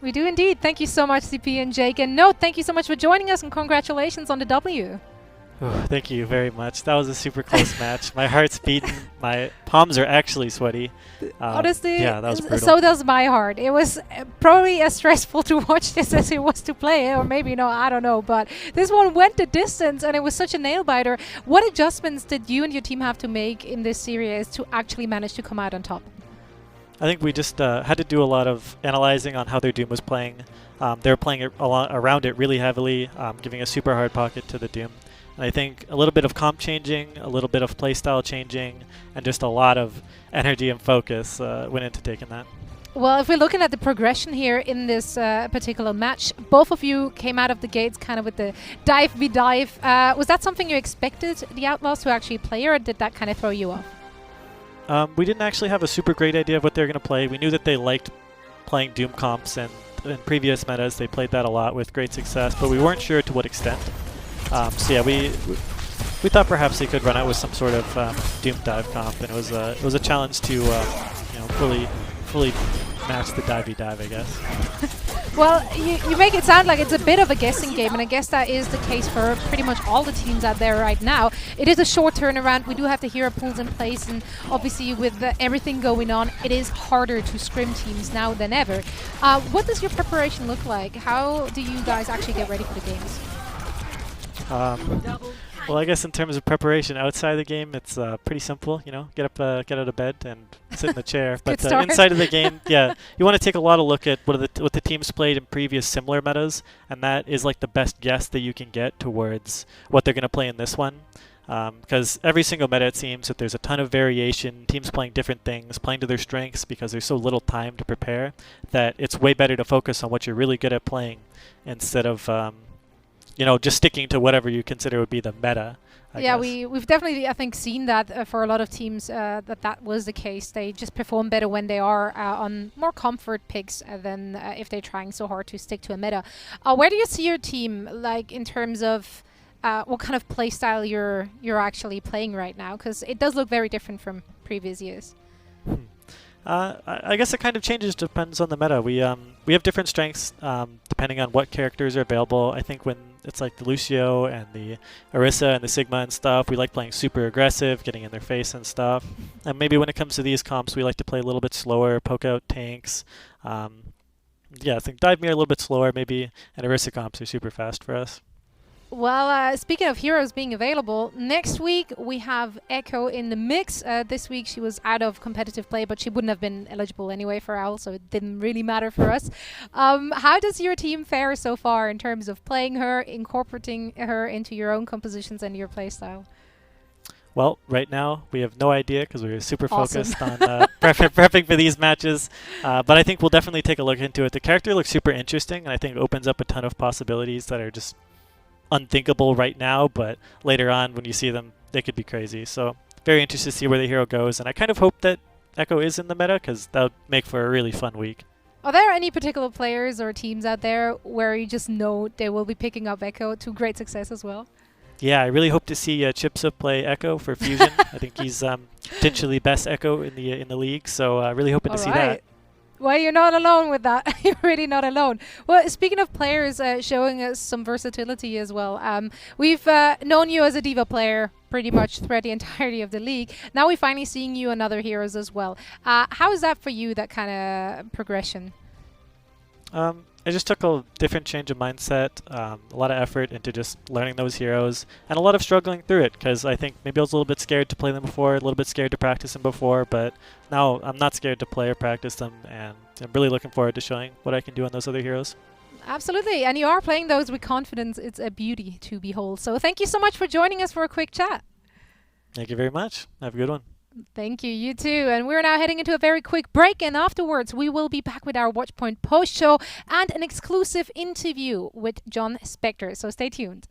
We do indeed. Thank you so much, CP and Jake. And no, thank you so much for joining us, and congratulations on the W. Oh, thank you very much. That was a super close match. My heart's beating. My palms are actually sweaty. Honestly, yeah, that was brutal. So does my heart. It was probably as stressful to watch this as it was to play it, or maybe no, I don't know. But this one went the distance, and it was such a nail-biter. What adjustments did you and your team have to make in this series to actually manage to come out on top? I think we just had to do a lot of analyzing on how their Doom was playing. They were playing it around it really heavily, giving a super hard pocket to the Doom. And I think a little bit of comp changing, a little bit of playstyle changing, and just a lot of energy and focus went into taking that. Well, if we're looking at the progression here in this particular match, both of you came out of the gates kind of with the dive v dive. Was that something you expected the Outlaws to actually play, or did that kind of throw you off? We didn't actually have a super great idea of what they were going to play. We knew that they liked playing Doom comps, and in previous metas they played that a lot with great success, but we weren't sure to what extent. So yeah, we thought perhaps they could run out with some sort of Doom dive comp, and it was a challenge to fully match the divey dive, I guess. Well, you make it sound like it's a bit of a guessing game, and I guess that is the case for pretty much all the teams out there right now. It is a short turnaround. We do have the hero pools in place, and obviously with everything going on, it is harder to scrim teams now than ever. What does your preparation look like? How do you guys actually get ready for the games? Well, I guess in terms of preparation outside the game, it's pretty simple. You know, get out of bed and sit in the chair. But inside of the game, yeah, you want to take a lot of look at what the teams played in previous similar metas, and that is like the best guess that you can get towards what they're going to play in this one. Because every single meta, it seems that there's a ton of variation, teams playing different things, playing to their strengths because there's so little time to prepare, that it's way better to focus on what you're really good at playing instead of just sticking to whatever you consider would be the meta. I guess. We've definitely, I think, seen that for a lot of teams that was the case. They just perform better when they are on more comfort picks than if they're trying so hard to stick to a meta. Where do you see your team, like in terms of what kind of play style you're actually playing right now? Because it does look very different from previous years. I guess it kind of changes, depends on the meta. We have different strengths depending on what characters are available. I think when it's like the Lucio and the Orisa and the Sigma and stuff, we like playing super aggressive, getting in their face and stuff. And maybe when it comes to these comps, we like to play a little bit slower, poke out tanks. I think Dive Mirror a little bit slower maybe, and Orisa comps are super fast for us. Well, speaking of heroes being available, next week we have Echo in the mix. This week she was out of competitive play, but she wouldn't have been eligible anyway for OWL, so it didn't really matter for us. How does your team fare so far in terms of playing her, incorporating her into your own compositions and your playstyle? Well, right now we have no idea because we were super focused on prepping for these matches. But I think we'll definitely take a look into it. The character looks super interesting, and I think it opens up a ton of possibilities that are just unthinkable right now, but later on when you see them, they could be crazy. So very interested to see where the hero goes, and I kind of hope that Echo is in the meta because that would make for a really fun week. Are there any particular players or teams out there where you just know they will be picking up Echo to great success as well? Yeah, I really hope to see Chipsa play Echo for Fusion. I think he's potentially best Echo in the league, so really hoping to see that. Well, you're not alone with that. You're really not alone. Well, speaking of players showing us some versatility as well, we've known you as a D.Va player pretty much throughout the entirety of the league. Now we're finally seeing you on other heroes as well. How is that for you, that kind of progression? I just took a different change of mindset, a lot of effort into just learning those heroes, and a lot of struggling through it, because I think maybe I was a little bit scared to play them before, a little bit scared to practice them before, but now I'm not scared to play or practice them, and I'm really looking forward to showing what I can do on those other heroes. Absolutely, and you are playing those with confidence. It's a beauty to behold. So thank you so much for joining us for a quick chat. Thank you very much. Have a good one. Thank you, you too. And we're now heading into a very quick break, and afterwards we will be back with our Watchpoint post show and an exclusive interview with John Spector. So stay tuned.